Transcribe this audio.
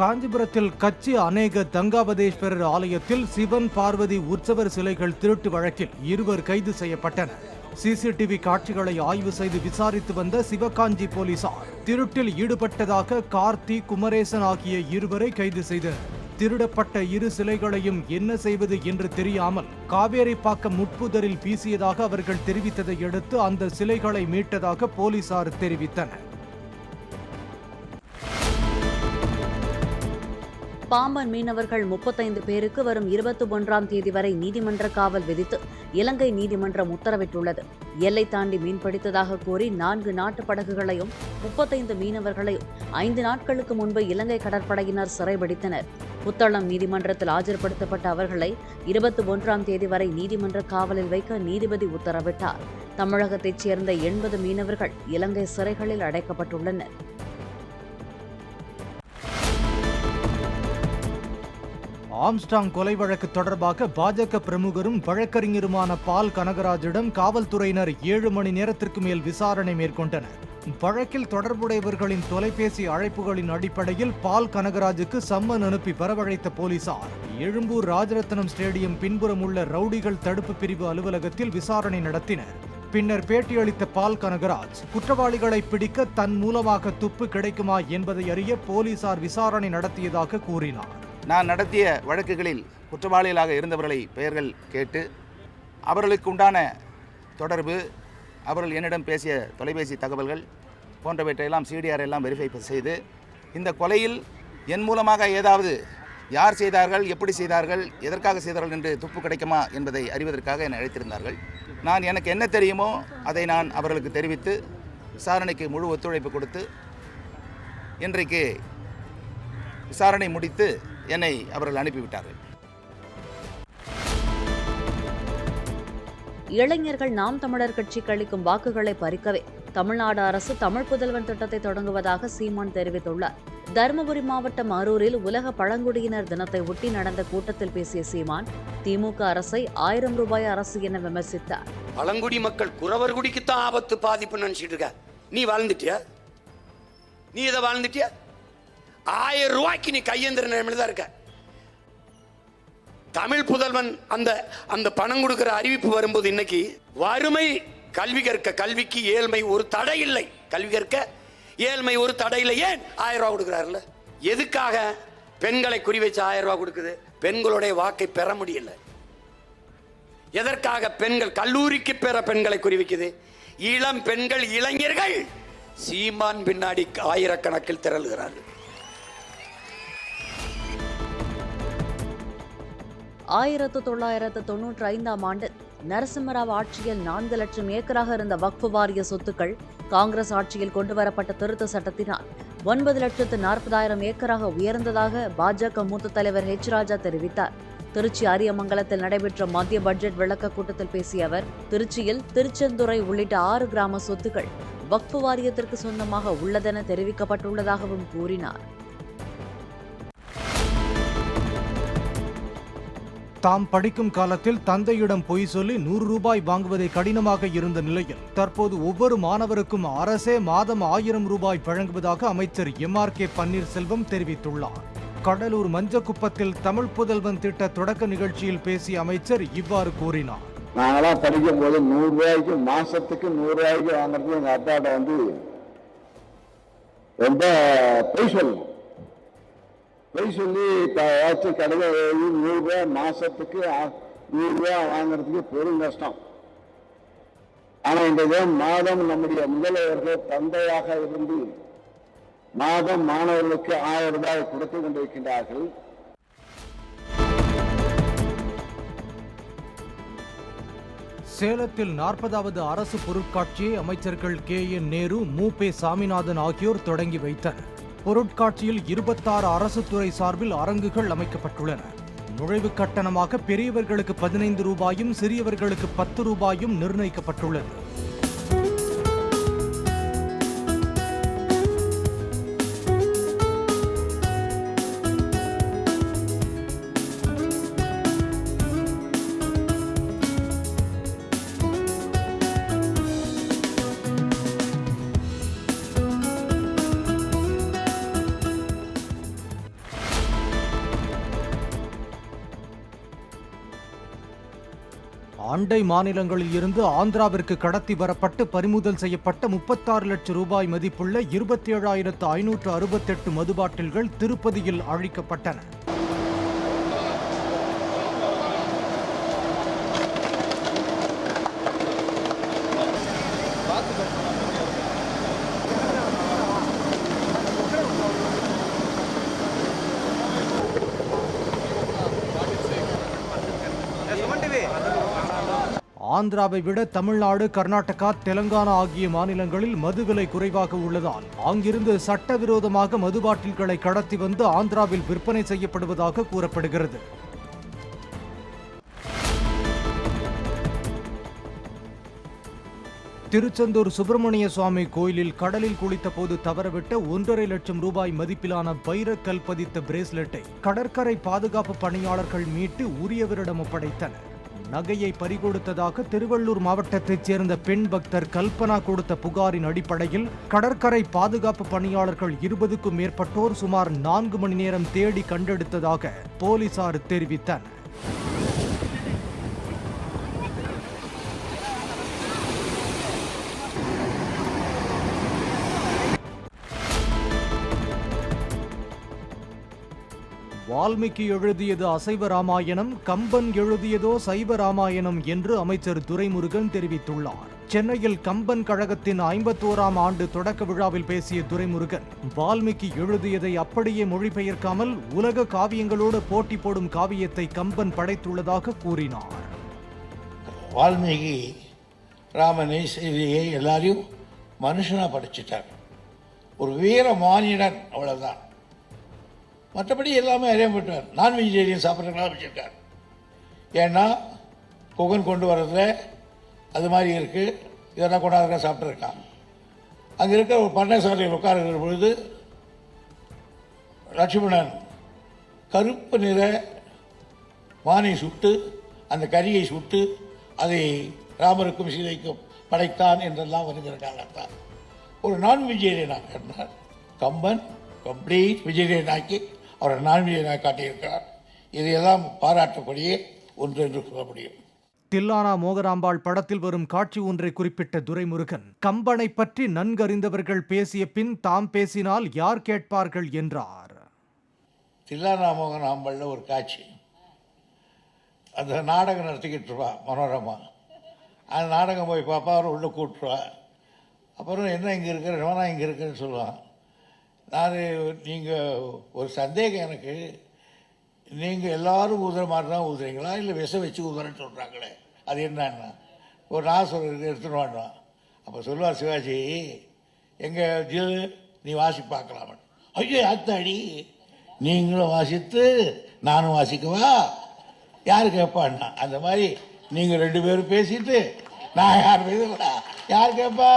காஞ்சிபுரத்தில் கட்சி அநேக தங்காபதேஸ்வரர் ஆலயத்தில் சிவன் பார்வதி உற்சவர் சிலைகள் திருட்டு வழக்கில் 2 கைது செய்யப்பட்டனர். சிசிடிவி காட்சிகளை ஆய்வு செய்து விசாரித்து வந்த சிவகாஞ்சி போலீசார் திருட்டில் ஈடுபட்டதாக கார்த்தி, குமரேசன் ஆகிய 2 கைது செய்தனர். திருடப்பட்ட 2 சிலைகளையும் என்ன செய்வது என்று தெரியாமல் காவேரிப்பாக்கம் முட்புதரில் வீசியதாக அவர்கள் தெரிவித்ததை அடுத்து அந்த சிலைகளை மீட்டதாக போலீசார் தெரிவித்தனர். பாம்பன் மீனவர்கள் 35 பேருக்கு வரும் 21ஆம் தேதி வரை நீதிமன்ற காவல் விதித்து இலங்கை நீதிமன்றம் உத்தரவிட்டுள்ளது. எல்லை தாண்டி மீன்பிடித்ததாக கூறி 4 நாட்டு படகுகளையும் 35 மீனவர்களையும் 5 நாட்களுக்கு முன்பு இலங்கை கடற்படையினர் சிறைபிடித்தனர். புத்தளம் நீதிமன்றத்தில் ஆஜர்படுத்தப்பட்ட அவர்களை 21ஆம் தேதி வரை நீதிமன்ற காவலில் வைக்க நீதிபதி உத்தரவிட்டார். தமிழகத்தைச் சேர்ந்த 80 மீனவர்கள் இலங்கை சிறைகளில் அடைக்கப்பட்டுள்ளனர். ஆம்ஸ்டாங் கொலை வழக்கு தொடர்பாக பாஜக பிரமுகரும் வழக்கறிஞருமான பால் கனகராஜிடம் காவல்துறையினர் 7 மணி நேரத்திற்கு மேல் விசாரணை மேற்கொண்டனர். வழக்கில் தொடர்புடையவர்களின் தொலைபேசி அழைப்புகளின் அடிப்படையில் பால் கனகராஜுக்கு சம்மன் அனுப்பி வரவழைத்த போலீசார் எழும்பூர் ராஜரத்னம் ஸ்டேடியம் பின்புறம் உள்ள ரவுடிகள் தடுப்பு பிரிவு அலுவலகத்தில் விசாரணை நடத்தினர். பின்னர் பேட்டியளித்த பால் கனகராஜ் குற்றவாளிகளை பிடிக்க தன் மூலமாக துப்பு கிடைக்குமா என்பதை அறிய போலீசார் விசாரணை நடத்தியதாக கூறினார். நான் நடத்திய வழக்குகளில் குற்றவாளிகளாக இருந்தவர்களை பெயர்கள் கேட்டு அவர்களுக்கு உண்டான தொடர்பு, அவர்கள் என்னிடம் பேசிய தொலைபேசி தகவல்கள் போன்றவற்றையெல்லாம் சிடிஆர் எல்லாம் வெரிஃபை செய்து இந்த கொலையில் என் மூலமாக ஏதாவது யார் செய்தார்கள், எப்படி செய்தார்கள், எதற்காக செய்தார்கள் என்று துப்பு கிடைக்குமா என்பதை அறிவதற்காக என்னை அழைத்திருந்தார்கள். நான் எனக்கு என்ன தெரியுமோ அதை நான் அவர்களுக்கு தெரிவித்து விசாரணைக்கு முழு ஒத்துழைப்பு கொடுத்து இன்றைக்கு விசாரணை முடித்து என்னை அவர்கள் அனுப்பிவிட்டார்கள். இளைஞர்கள் நாம் தமிழர் கட்சிக்கு அளிக்கும் வாக்குகளை பறிக்கவே தமிழ்நாடு அரசு தமிழ் புதல்வன் திட்டத்தை தொடங்குவதாக சீமான் தெரிவித்துள்ளார். தருமபுரி மாவட்டம் அரூரில் உலக பழங்குடியினர் தினத்தை ஒட்டி நடந்த கூட்டத்தில் பேசிய சீமான் திமுக அரசை 1000 ரூபாய் அரசு என விமர்சித்தார். பழங்குடி மக்கள் குறவர்குடிக்குத்தான் ஆபத்து, பாதிப்பு நினைச்சிட்டு இருக்க. நீ வாழ்ந்துட்டியா? நீ இதை வாழ்ந்துட்டியா? 1000 ரூபாய்க்கு நீ கையெந்திர நிலைமையில தான் இருக்க. தமிழ் புதல்வன் அந்த பணம் கொடுக்கிற அறிவிப்பு வரும்போது இன்னைக்கு வறுமை, கல்வி கற்க, கல்விக்கு ஏழ்மை ஒரு தடை இல்லை. கல்வி கற்க ஏழ்மை ஒரு தடை இல்லை. ஏன் 1000 ரூபாய் கொடுக்கிறாருல்ல? எதுக்காக பெண்களை குறிவைச்சு 1000 ரூபாய் கொடுக்குது? பெண்களுடைய வாக்கை பெற முடியல. எதற்காக பெண்கள் கல்லூரிக்கு பெற பெண்களை குறிவைக்குது? இளம் பெண்கள், இளைஞர்கள் சீமான் பின்னாடி ஆயிரக்கணக்கில் திரளுகிறார்கள். 1995ஆம் ஆண்டு நரசிம்மராவ் ஆட்சியில் 4 லட்சம் ஏக்கராக இருந்த வக்ஃப் வாரிய சொத்துக்கள் காங்கிரஸ் ஆட்சியில் கொண்டுவரப்பட்ட திருத்த சட்டத்தினால் 9,40,000 ஏக்கராக உயர்ந்ததாக பாஜக மூத்த தலைவர் H. ராஜா தெரிவித்தார். திருச்சி அரியமங்கலத்தில் நடைபெற்ற மத்திய பட்ஜெட் விளக்க கூட்டத்தில் பேசிய அவர், திருச்சியில் திருச்செந்துறை உள்ளிட்ட 6 கிராம சொத்துக்கள் வக்ஃப் வாரியத்திற்கு சொந்தமாக உள்ளதென தெரிவிக்கப்பட்டுள்ளதாகவும் கூறினார். தாம் படிக்கும் காலத்தில் தந்தையிடம் பொய் சொல்லி 100 ரூபாய் வாங்குவதை கடினமாக இருந்த நிலையில் தற்போது ஒவ்வொரு மாணவருக்கும் அரசே மாதம் 1000 ரூபாய் வழங்குவதாக அமைச்சர் MRK பன்னீர்செல்வம் தெரிவித்துள்ளார். கடலூர் மஞ்சக்குப்பத்தில் தமிழ் புதல்வன் திட்ட தொடக்க நிகழ்ச்சியில் பேசிய அமைச்சர் இவ்வாறு கூறினார். நாங்களாம் படிக்கும் போது 100 ரூபாய்க்கு மாசத்துக்கு 100 ரூபாய்க்கு வாங்குறது எங்க அப்பாட்ட ரொம்ப பொய் சொல்லணும். பொய் சொல்லி ஏதாச்சும் கடையில் 100 ரூபாய் மாசத்துக்கு 100 ரூபாய் வாங்குறதுக்கு பெரும் கஷ்டம். ஆனா இந்த மாதம் நம்முடைய முதல்வர்கள் தந்தையாக இருந்து மாதம் மாணவர்களுக்கு 1000 ரூபாய் கொடுத்து கொண்டிருக்கின்றார்கள். சேலத்தில் 40வது அரசு பொருட்காட்சியை அமைச்சர்கள் KN நேரு, மு.பே. சாமிநாதன் ஆகியோர் தொடங்கி வைத்தனர். பொருட்காட்சியில் 26 அரசு துறை சார்பில் அரங்குகள் அமைக்கப்பட்டுள்ளன. நுழைவு கட்டணமாக பெரியவர்களுக்கு 15 ரூபாயும் சிறியவர்களுக்கு 10 ரூபாயும் நிர்ணயிக்கப்பட்டுள்ளது. அண்டை மாநிலங்களில் இருந்து ஆந்திராவிற்கு கடத்தி வரப்பட்டு பறிமுதல் செய்யப்பட்ட 36 லட்சம் ரூபாய் மதிப்புள்ள 27,568 மது பாட்டில்கள் திருப்பதியில் அழிக்கப்பட்டன. ஆந்திராவை விட தமிழ்நாடு, கர்நாடகா, தெலங்கானா ஆகிய மாநிலங்களில் மது விலை குறைவாக உள்ளதால் அங்கிருந்து சட்டவிரோதமாக மது பாட்டில்களை கடத்தி வந்து ஆந்திராவில் விற்பனை செய்யப்படுவதாக கூறப்படுகிறது. திருச்செந்தூர் சுப்பிரமணிய சுவாமி கோயிலில் கடலில் குளித்த போது தவறவிட்ட 1.5 லட்சம் ரூபாய் மதிப்பிலான வைரக்கல் பதித்த பிரேஸ்லெட்டை கடற்கரை பாதுகாப்பு பணியாளர்கள் மீட்டு உரியவரிடம் ஒப்படைத்தனர். நகையை பறிகொடுத்ததாக திருவள்ளூர் மாவட்டத்தைச் சேர்ந்த பெண் பக்தர் கல்பனா கொடுத்த புகாரின் அடிப்படையில் கடற்கரை பாதுகாப்பு பணியாளர்கள் 20க்கும் மேற்பட்டோர் சுமார் 4 மணி நேரம் தேடி கண்டெடுத்ததாக போலீசார் தெரிவித்தனர். வால்மீகி எழுதியது அசைவ ராமாயணம், கம்பன் எழுதியதோ சைவ ராமாயணம் என்று அமைச்சர் துரைமுருகன் தெரிவித்துள்ளார். சென்னையில் கம்பன் கழகத்தின் 51ஆம் ஆண்டு தொடக்க விழாவில் பேசிய துரைமுருகன், வால்மீகி எழுதியதை அப்படியே மொழிபெயர்க்காமல் உலக காவியங்களோடு போட்டி போடும் காவியத்தை கம்பன் படைத்துள்ளதாக கூறினார். வால்மீகி ராமனை செய்தியை எல்லாரையும் மனுஷனா படைச்சிட்டார். ஒரு வீர மானிடன், அவ்வளவுதான். மற்றபடி எல்லாமே அறியப்பட்டார். நான் வெஜிடேரியன் சாப்பிட்றதுனால வச்சுருக்கார். ஏன்னா புகன் கொண்டு வர்றதுல அது மாதிரி இருக்குது, இதெல்லாம் கொண்டாடுறா சாப்பிட்ருக்கான். அங்கே இருக்கிற ஒரு பண்ணைசாலையில் உட்காருகிற பொழுது லட்சுமணன் கருப்பு நிற மானை சுட்டு அந்த கரியை சுட்டு அதை ராமருக்கும் சீதைக்கும் படைத்தான் என்றெல்லாம் வருகிற காலத்தான் ஒரு நான் வெஜிடேரியனாக இருந்தார். கம்பன் கம்ப்ளீட் வெஜிடேரியன் ஆக்கி அவரை நான் வெஜிடேரியனாக காட்டியிருக்கிறார். இதையெல்லாம் பாராட்டக்கூடிய ஒன்று என்று சொல்ல முடியும். தில்லானா மோகராம்பாள் படத்தில் வரும் காட்சி ஒன்றை குறிப்பிட்ட துரைமுருகன், கம்பனை பற்றி நன்கறிந்தவர்கள் பேசிய பின் தாம் பேசினால் யார் கேட்பார்கள் என்றார். தில்லானா மோகராம்பாள்ல ஒரு காட்சி, அந்த நாடகம் நடத்திக்கிட்டு இருப்பா மனோரமா. அந்த நாடகம் போய் பாப்பா அவரை உள்ளே கூட்டுருவா. அப்புறம் என்ன இங்கே இருக்கிற ரமணா இங்கே இருக்குன்னு சொல்லுவான். நீங்கள் ஒரு சந்தேகம் எனக்கு, நீங்கள் எல்லாரும் ஊதுற மாதிரி தான் ஊதுறீங்களா இல்லை விஷம் வச்சு ஊதுறேன்னு சொல்கிறாங்களே, அது என்னன்னா ஒரு நான் சொல்கிறது எடுத்துன்னு வாண்டான். அப்போ சொல்லுவார் சிவாஜி, எங்கள் ஜில் நீ வாசி பார்க்கலாம. ஐயோ அத்தாடி, நீங்களும் வாசித்து நானும் வாசிக்கவா, யாரு கேட்பான்னா. அந்த மாதிரி நீங்கள் 2 பேரும் பேசிட்டு நான் யார் பேச யார் கேட்பா.